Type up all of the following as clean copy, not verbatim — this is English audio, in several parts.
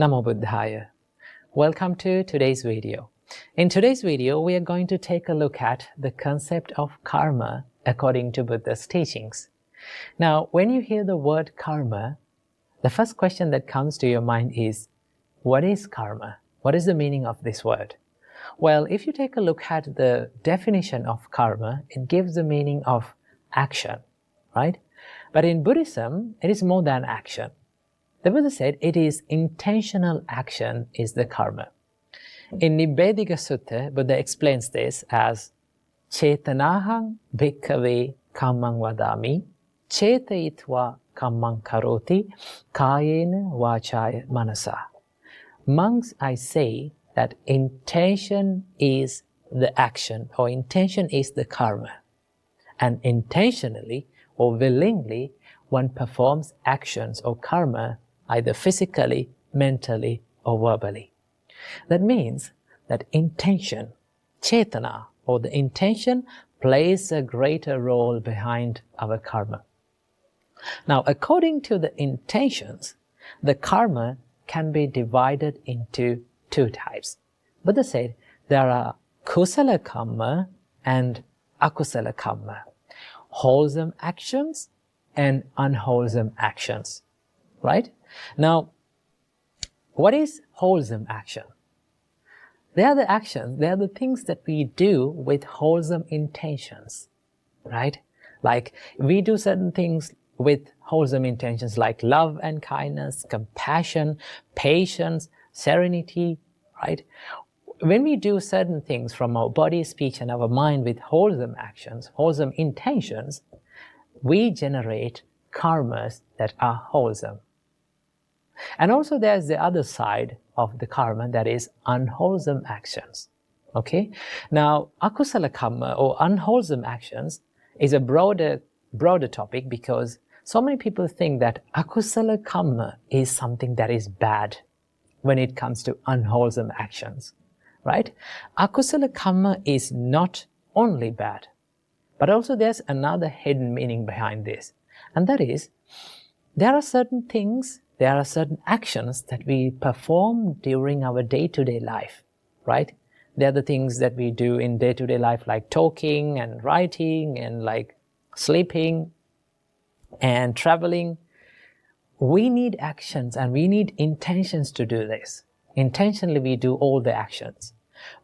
Namo Buddhaya. Welcome to today's video. In today's video, we are going to take a look at the concept of karma according to Buddha's teachings. Now, when you hear the word karma, the first question that comes to your mind is, what is karma? What is the meaning of this word? Well, if you take a look at the definition of karma, it gives the meaning of action, right? But in Buddhism, it is more than action. The Buddha said it is intentional action is the karma. In Nibbedika Sutta, Buddha explains this as Cetanā bhikkhave kammang vadami, cetayitva kammang karoti, kayena vācaya manasa. Monks, I say that intention is the action, or intention is the karma. And intentionally or willingly, one performs actions or karma either physically, mentally, or verbally. That means that intention, Cetanā, or the intention, plays a greater role behind our karma. Now, according to the intentions, the karma can be divided into two types. Buddha said there are Kusala karma and Akusala karma, wholesome actions and unwholesome actions, right? Now, what is wholesome action? They are the actions, they are the things that we do with wholesome intentions, right? Like we do certain things with wholesome intentions like love and kindness, compassion, patience, serenity, right? When we do certain things from our body, speech, and our mind with wholesome actions, wholesome intentions, we generate karmas that are wholesome. And also there's the other side of the karma, that is unwholesome actions. Okay? Now, akusala karma or unwholesome actions is a broader topic because so many people think that akusala karma is something that is bad when it comes to unwholesome actions, right? Akusala karma is not only bad, but also there's another hidden meaning behind this. And that is, there are certain things, there are certain actions that we perform during our day-to-day life, right? They're the things that we do in day-to-day life like talking and writing and like sleeping and traveling. We need actions and we need intentions to do this. Intentionally we do all the actions.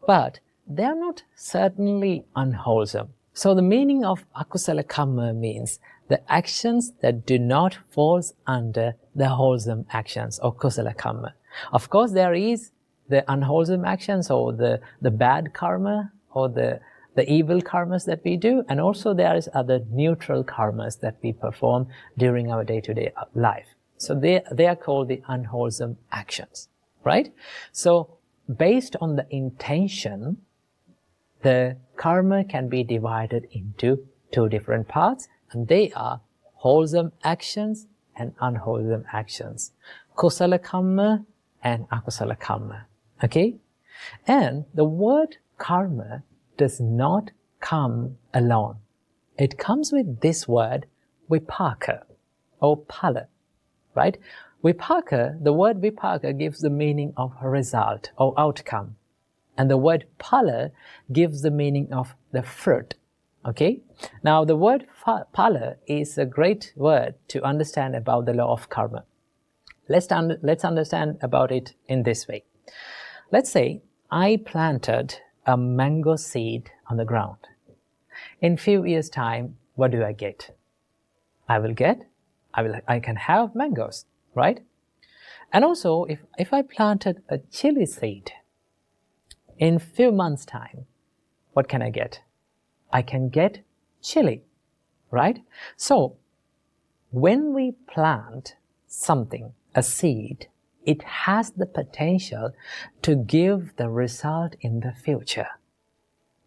But they're not certainly unwholesome. So the meaning of akusala karma means the actions that do not fall under the wholesome actions or kusala karma. Of course, there is the unwholesome actions or the bad karma or the evil karmas that we do, and also there is other neutral karmas that we perform during our day-to-day life. So they are called the unwholesome actions, right? So based on the intention, the karma can be divided into two different parts, and they are wholesome actions and unwholesome actions. Kusala karma and akusala karma. Okay? And the word karma does not come alone. It comes with this word vipāka or phala, right? Vipāka, the word vipāka gives the meaning of result or outcome. And the word phala gives the meaning of the fruit. Okay? Now the word phala is a great word to understand about the law of karma. Let's understand about it in this way. Let's say I planted a mango seed on the ground. In few years' time, what do I get? I can have mangoes, right? And also, if I planted a chili seed, in few months' time, what can I get? I can get chili, right? So, when we plant something, a seed, it has the potential to give the result in the future,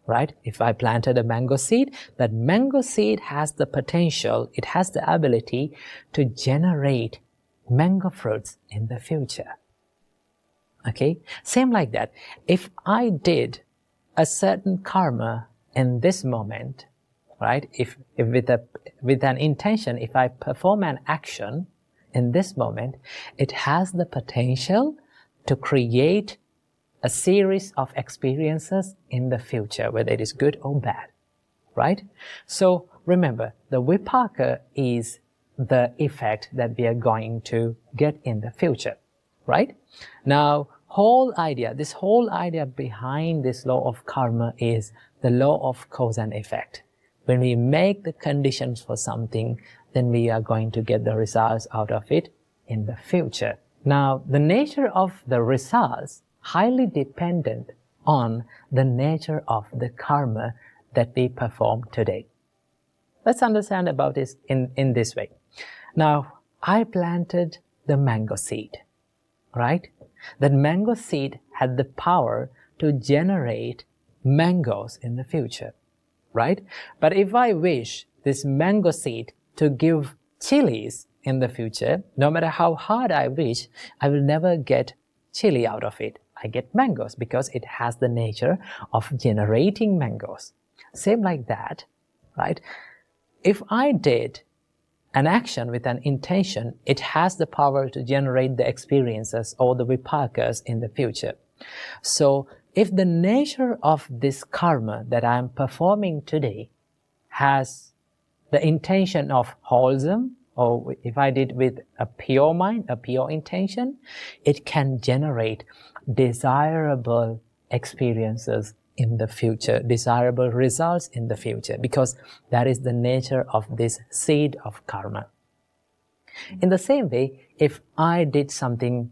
right? If I planted a mango seed, that mango seed has the potential, it has the ability to generate mango fruits in the future. Okay? Same like that. If I did a certain karma in this moment, right? If with an intention, if I perform an action in this moment, it has the potential to create a series of experiences in the future, whether it is good or bad, right? So remember, the Vipāka is the effect that we are going to get in the future, right? Now, this whole idea behind this law of karma is the law of cause and effect. When we make the conditions for something, then we are going to get the results out of it in the future. Now, the nature of the results highly dependent on the nature of the karma that we perform today. Let's understand about this in this way. Now, I planted the mango seed, right? That mango seed had the power to generate mangoes in the future, right? But if I wish this mango seed to give chilies in the future, no matter how hard I wish, I will never get chili out of it. I get mangoes because it has the nature of generating mangoes. Same like that, right? If I did an action with an intention, it has the power to generate the experiences or the vipākas in the future. So if the nature of this karma that I am performing today has the intention of wholesome, or if I did with a pure mind, a pure intention, it can generate desirable experiences in the future, desirable results in the future, because that is the nature of this seed of karma. In the same way, if I did something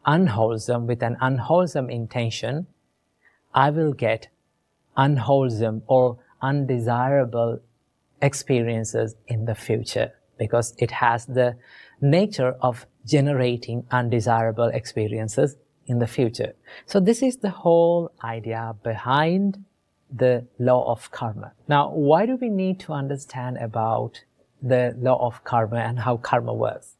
unwholesome with an unwholesome intention, I will get unwholesome or undesirable experiences in the future, because it has the nature of generating undesirable experiences in the future. So this is the whole idea behind the law of karma. Now, why do we need to understand about the law of karma and how karma works?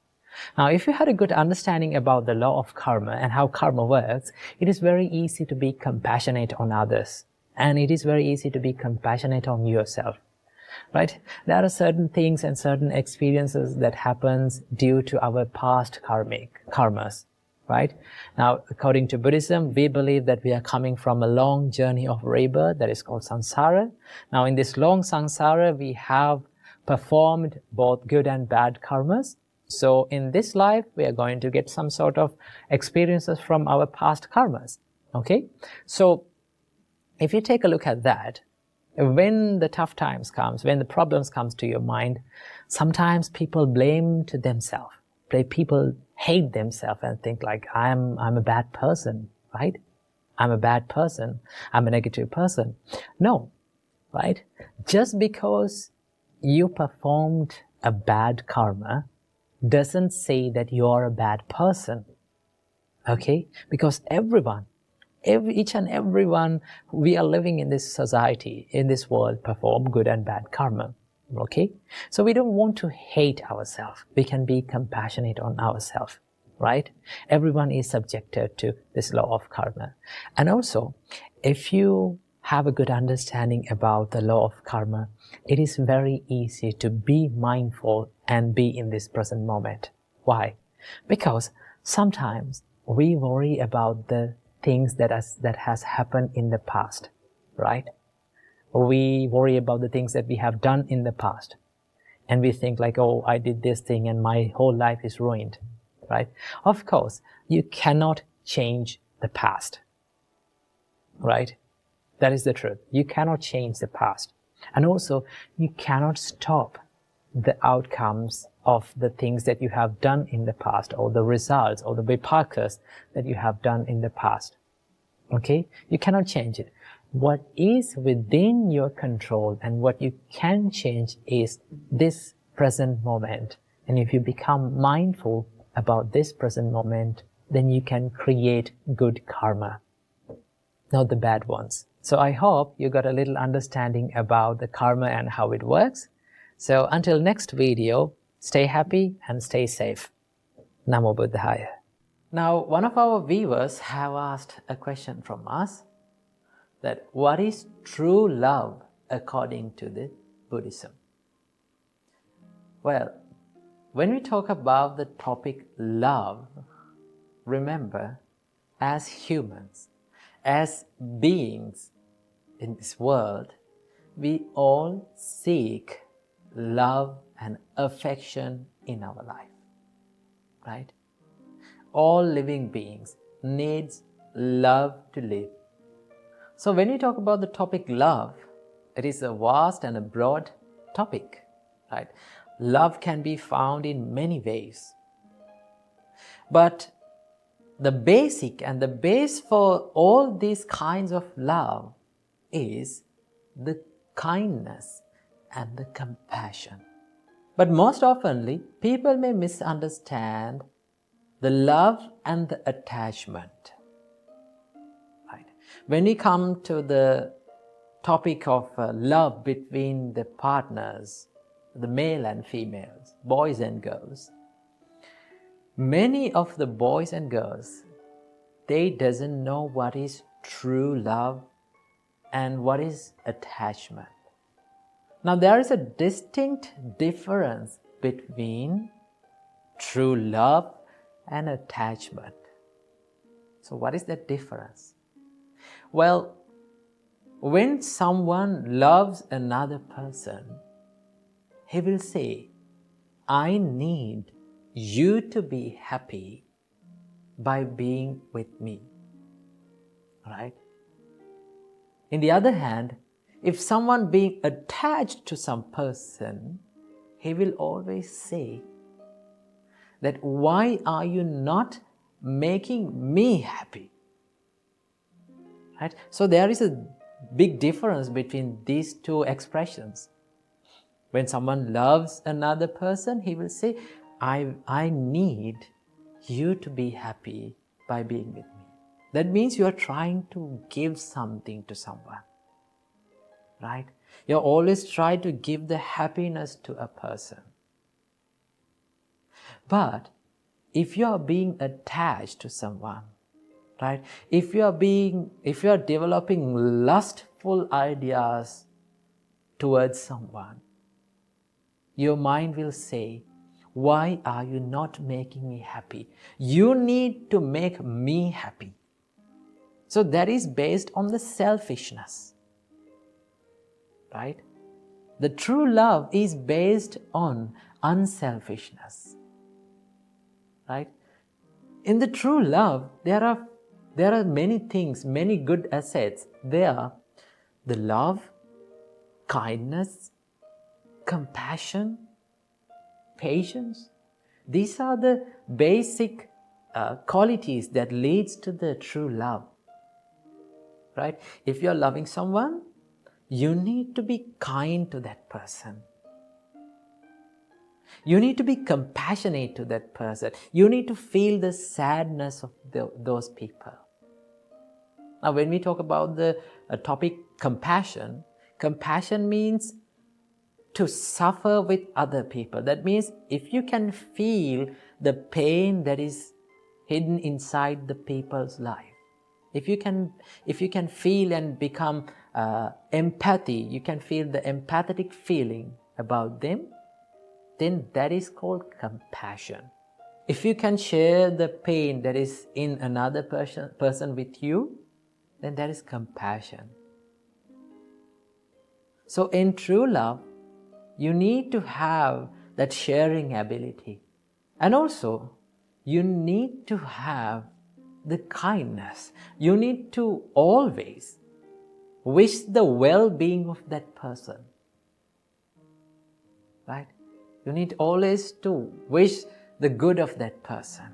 Now, if you had a good understanding about the law of karma and how karma works, it is very easy to be compassionate on others. And it is very easy to be compassionate on yourself. Right? There are certain things and certain experiences that happens due to our past karmas, right? Now, according to Buddhism, we believe that we are coming from a long journey of rebirth that is called samsara. Now, in this long samsara, we have performed both good and bad karmas. So, in this life, we are going to get some sort of experiences from our past karmas, okay? So, if you take a look at that, when the tough times comes, when the problems comes to your mind, sometimes people blame to themselves. People hate themselves and think like, I'm a bad person, right? I'm a bad person. I'm a negative person. No, right? Just because you performed a bad karma doesn't say that you're a bad person, okay? Because each and everyone, we are living in this society, in this world, perform good and bad karma, okay? So we don't want to hate ourselves. We can be compassionate on ourselves, right? Everyone is subjected to this law of karma. And also, if you have a good understanding about the law of karma, it is very easy to be mindful and be in this present moment. Why? Because sometimes we worry about the things that has happened in the past, right? We worry about the things that we have done in the past. And we think like, oh, I did this thing and my whole life is ruined, right? Of course, you cannot change the past, right? That is the truth. You cannot change the past. And also, you cannot stop the outcomes of the things that you have done in the past, or the results or the vipākas that you have done in the past. Okay? You cannot change it. What is within your control and what you can change is this present moment. And if you become mindful about this present moment, then you can create good karma, not the bad ones. So I hope you got a little understanding about the karma and how it works. So until next video, stay happy and stay safe. Namo Buddhaya. Now, one of our viewers have asked a question from us, that what is true love according to the Buddhism? Well, when we talk about the topic love, remember as humans, as beings in this world, we all seek love and affection in our life, right? All living beings needs love to live. So when we talk about the topic love, it is a vast and a broad topic, right? Love can be found in many ways. But the basic and the base for all these kinds of love is the kindness and the compassion. But most oftenly, people may misunderstand the love and the attachment. Right? When we come to the topic of love between the partners, the male and females, boys and girls, many of the boys and girls, they doesn't know what is true love and what is attachment. Now there is a distinct difference between true love and attachment. So what is that difference? Well, when someone loves another person, he will say, I need you to be happy by being with me, right? In the other hand, if someone being attached to some person, he will always say that why are you not making me happy? Right? So there is a big difference between these two expressions. When someone loves another person, he will say, I need you to be happy by being with me. That means you are trying to give something to someone, right? You always try to give the happiness to a person. But if you are being attached to someone, right? If you are developing lustful ideas towards someone, your mind will say, why are you not making me happy? You need to make me happy. So that is based on the selfishness, right? The true love is based on unselfishness, right? In the true love, there are many things, many good assets. There are the love, kindness, compassion, patience. These are the basic qualities that leads to the true love, right? If you are loving someone, you need to be kind to that person. You need to be compassionate to that person. You need to feel the sadness of those people. Now, when we talk about the topic compassion, compassion means to suffer with other people. That means if you can feel the pain that is hidden inside the people's life, if you can feel and become empathy, you can feel the empathetic feeling about them, then that is called compassion. If you can share the pain that is in another person with you, then that is compassion. So in true love, you need to have that sharing ability. And also, you need to have the kindness. You need to always wish the well-being of that person, right? You need always to wish the good of that person.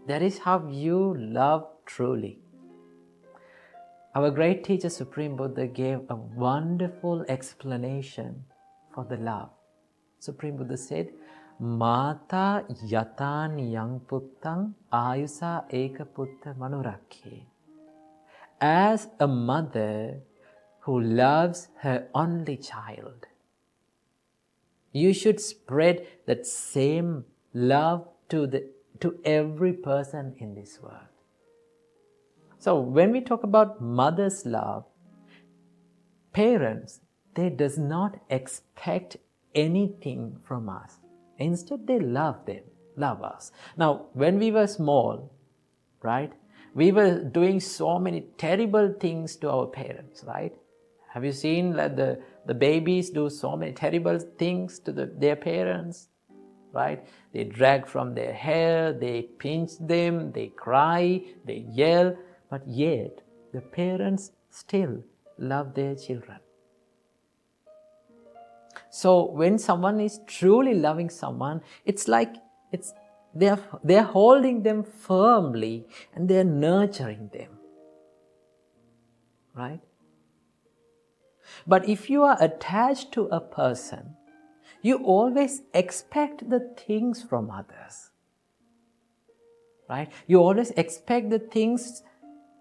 That is how you love truly. Our great teacher Supreme Buddha gave a wonderful explanation for the love. Supreme Buddha said, Mata yatani yang puttang ayusa eka putta manurakhe. As a mother who loves her only child, you should spread that same love to every person in this world. So when we talk about mother's love, parents, they does not expect anything from us. Instead, they love us. Now, when we were small, right? We were doing so many terrible things to our parents, right? Have you seen that the babies do so many terrible things to their parents, right? They drag from their hair, they pinch them, they cry, they yell, but yet the parents still love their children. So when someone is truly loving someone, it's like they're holding them firmly and they're nurturing them, right? But if you are attached to a person, you always expect the things from others, right? You always expect the things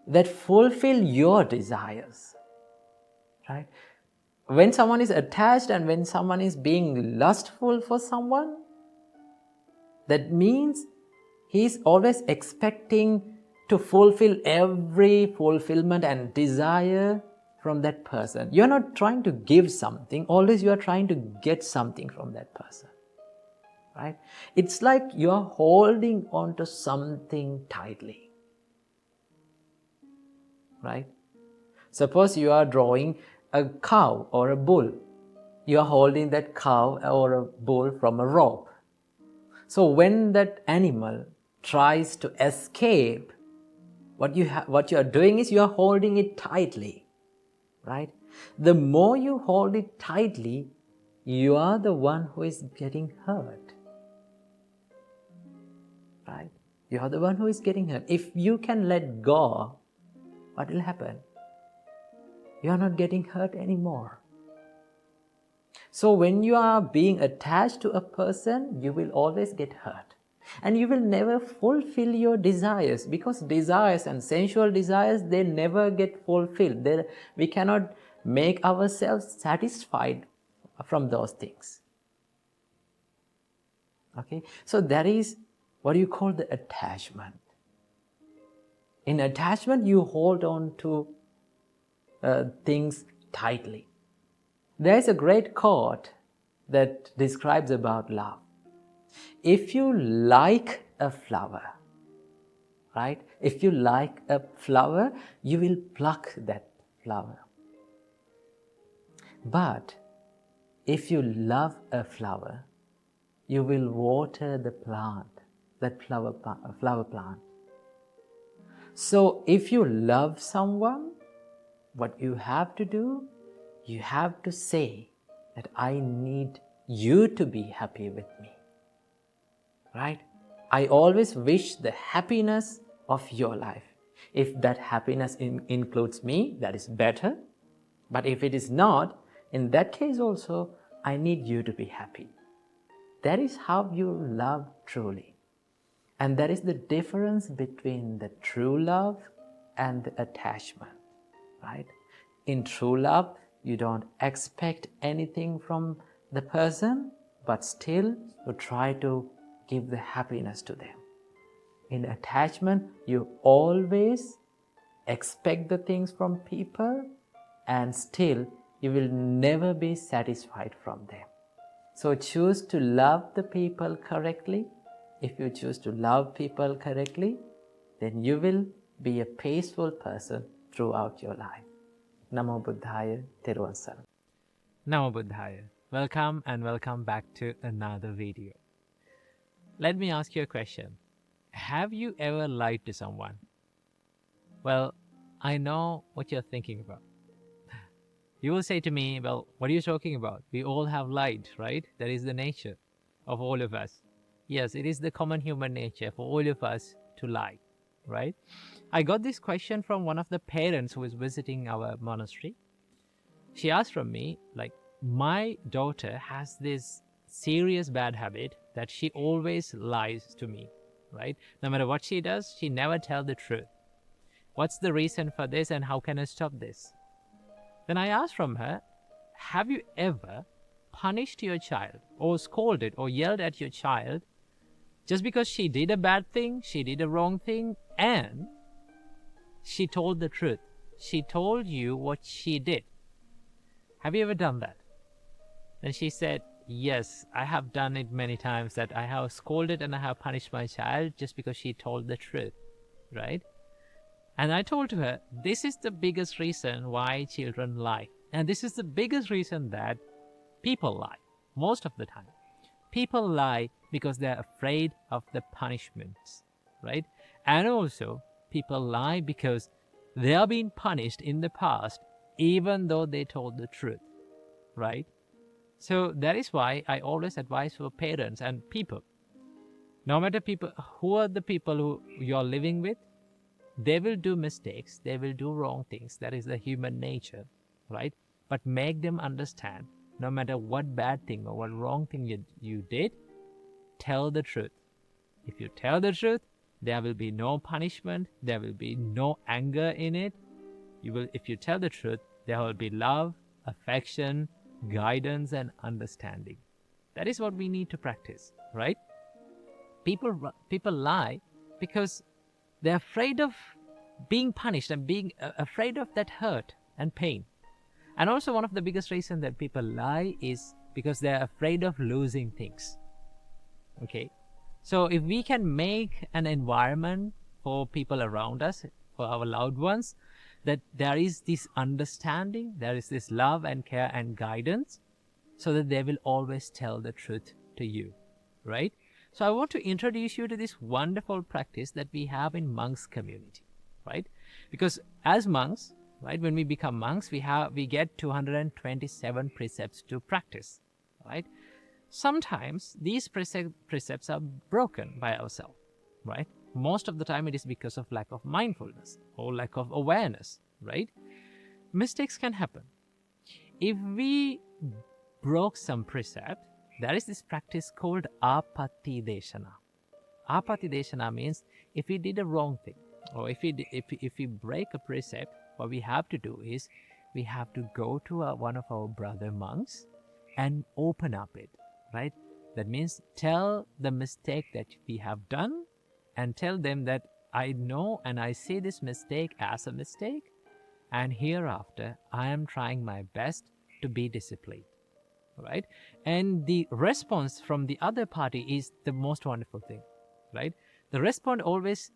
that fulfill your desires, right? When someone is attached and when someone is being lustful for someone, that means he's always expecting to fulfill every fulfillment and desire from that person. You're not trying to give something, always you are trying to get something from that person, right? It's like you're holding on to something tightly, right? Suppose you are drawing a cow or a bull. You are holding that cow or a bull from a rope. So when that animal tries to escape, what you are doing is you are holding it tightly, right? The more you hold it tightly, you are the one who is getting hurt, right? You are the one who is getting hurt. If you can let go, what will happen? You are not getting hurt anymore. So when you are being attached to a person, you will always get hurt. And you will never fulfill your desires, because desires and sensual desires, they never get fulfilled. We cannot make ourselves satisfied from those things. Okay? So that is what you call the attachment. In attachment, you hold on to things tightly. There is a great quote that describes about love. If you like a flower, right? If you like a flower, you will pluck that flower. But if you love a flower, you will water the plant, that flower plant. So if you love someone, what you have to do, you have to say that I need you to be happy with me, right? I always wish the happiness of your life. If that happiness includes me, that is better. But if it is not, in that case also, I need you to be happy. That is how you love truly. And that is the difference between the true love and the attachment, right? In true love, you don't expect anything from the person, but still you try to give the happiness to them. In attachment, you always expect the things from people, and still you will never be satisfied from them. So choose to love the people correctly. If you choose to love people correctly, then you will be a peaceful person throughout your life. Namo Buddhaya, Theruvon Saranam. Namo Buddhaya. Welcome and welcome back to another video. Let me ask you a question. Have you ever lied to someone? Well, I know what you're thinking about. You will say to me, well, what are you talking about? We all have lied, right? That is the nature of all of us. Yes, it is the common human nature for all of us to lie, right? I got this question from one of the parents who was visiting our monastery. She asked from me, like, my daughter has this serious bad habit that she always lies to me, right? No matter what she does, she never tells the truth. What's the reason for this and how can I stop this? Then I asked from her, have you ever punished your child or scolded or yelled at your child just because she did a bad thing, she did a wrong thing, and she told the truth? She told you what she did. Have you ever done that? And she said, yes, I have done it many times, that I have scolded and I have punished my child just because she told the truth. right? And I told to her, this is the biggest reason why children lie. And this is the biggest reason that people lie, most of the time. People lie because they're afraid of the punishments, right? And also, people lie because they are being punished in the past, even though they told the truth, right? So that is why I always advise for parents and people. No matter people, who are the people who you're living with, they will do mistakes, they will do wrong things. That is the human nature, right? But make them understand, no matter what bad thing or what wrong thing you did, tell the truth. If you tell the truth, there will be no punishment, there will be no anger in it. If you tell the truth, there will be love, affection, guidance, and understanding. That is what we need to practice, right? People lie because they're afraid of being punished and being afraid of that hurt and pain. And also, one of the biggest reasons that people lie is because they're afraid of losing things. Okay, so if we can make an environment for people around us, for our loved ones, that there is this understanding, there is this love and care and guidance, so that they will always tell the truth to you, right? So I want to introduce you to this wonderful practice that we have in monks community, right? Because as monks, right, when we become monks, we get 227 precepts to practice, right? Sometimes these precepts are broken by ourselves, right? Most of the time it is because of lack of mindfulness or lack of awareness, right? Mistakes can happen. If we broke some precept, there is this practice called apatideshana. Apatideshana means if we did a wrong thing, or if we break a precept, what we have to do is we have to go to one of our brother monks and open up it, right? That means tell the mistake that we have done and tell them that I know and I see this mistake as a mistake, and hereafter I am trying my best to be disciplined, right? And the response from the other party is the most wonderful thing, right? The response always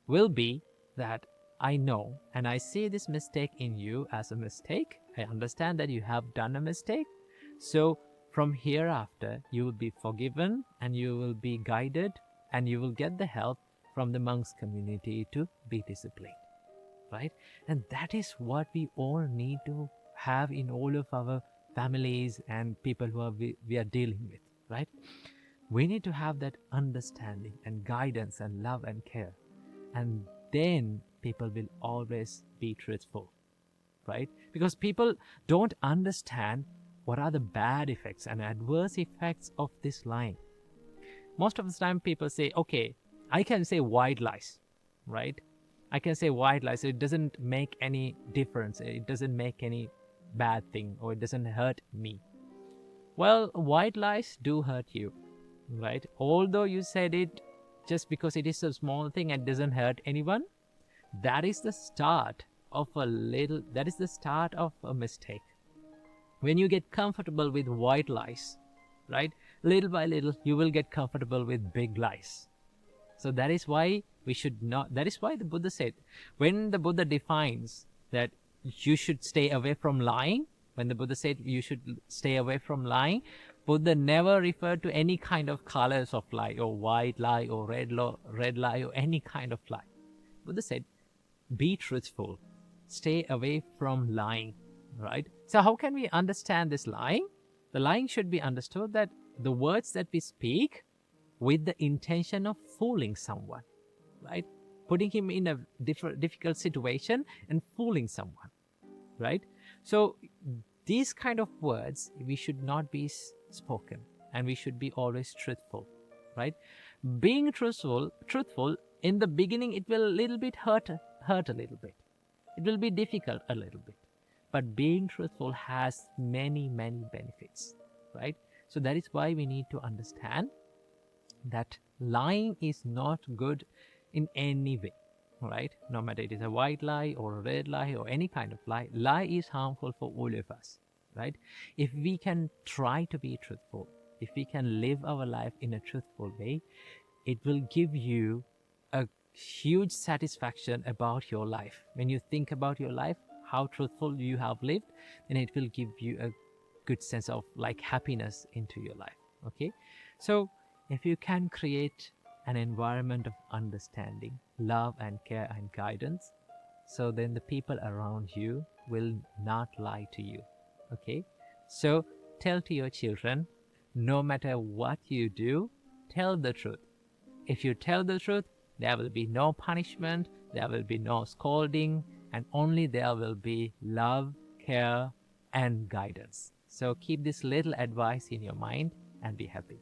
will be that I know and I see this mistake in you as a mistake. I understand that you have done a mistake. So from hereafter, you will be forgiven and you will be guided and you will get the help from the monks community to be disciplined, right? And that is what we all need to have in all of our families and people who we are dealing with, right? We need to have that understanding and guidance and love and care. And then people will always be truthful, right? Because people don't understand what are the bad effects and adverse effects of this lying. Most of the time people say, okay, I can say white lies, right? I can say white lies. It doesn't make any difference. It doesn't make any bad thing, or it doesn't hurt me. Well, white lies do hurt you, right? Although you said it just because it is a small thing and doesn't hurt anyone, that is the start of a mistake. When you get comfortable with white lies, right, little by little you will get comfortable with big lies. So that is why we should not, that is why the Buddha said, when the Buddha defines that you should stay away from lying, when the Buddha said you should stay away from lying, Buddha never referred to any kind of colors of lie, or white lie, or red lie, or any kind of lie. Buddha said, be truthful, stay away from lying, right? So how can we understand this lying? The lying should be understood that the words that we speak with the intention of fooling someone, right? Putting him in a difficult situation and fooling someone, right? So these kind of words, we should not be spoken, and we should be always truthful, right? Being truthful in the beginning, it will a little bit hurt a little bit. It will be difficult a little bit. But being truthful has many, many benefits, right? So that is why we need to understand that lying is not good in any way, right? No matter it is a white lie or a red lie or any kind of lie, lie is harmful for all of us, right? If we can try to be truthful, if we can live our life in a truthful way, it will give you a huge satisfaction about your life. When you think about your life, how truthful you have lived, then it will give you a good sense of like happiness into your life. Okay, so if you can create an environment of understanding, love and care and guidance, so then the people around you will not lie to you. Okay, so tell to your children, no matter what you do, tell the truth. If you tell the truth, there will be no punishment, there will be no scolding, and only there will be love, care, and guidance. So keep this little advice in your mind and be happy.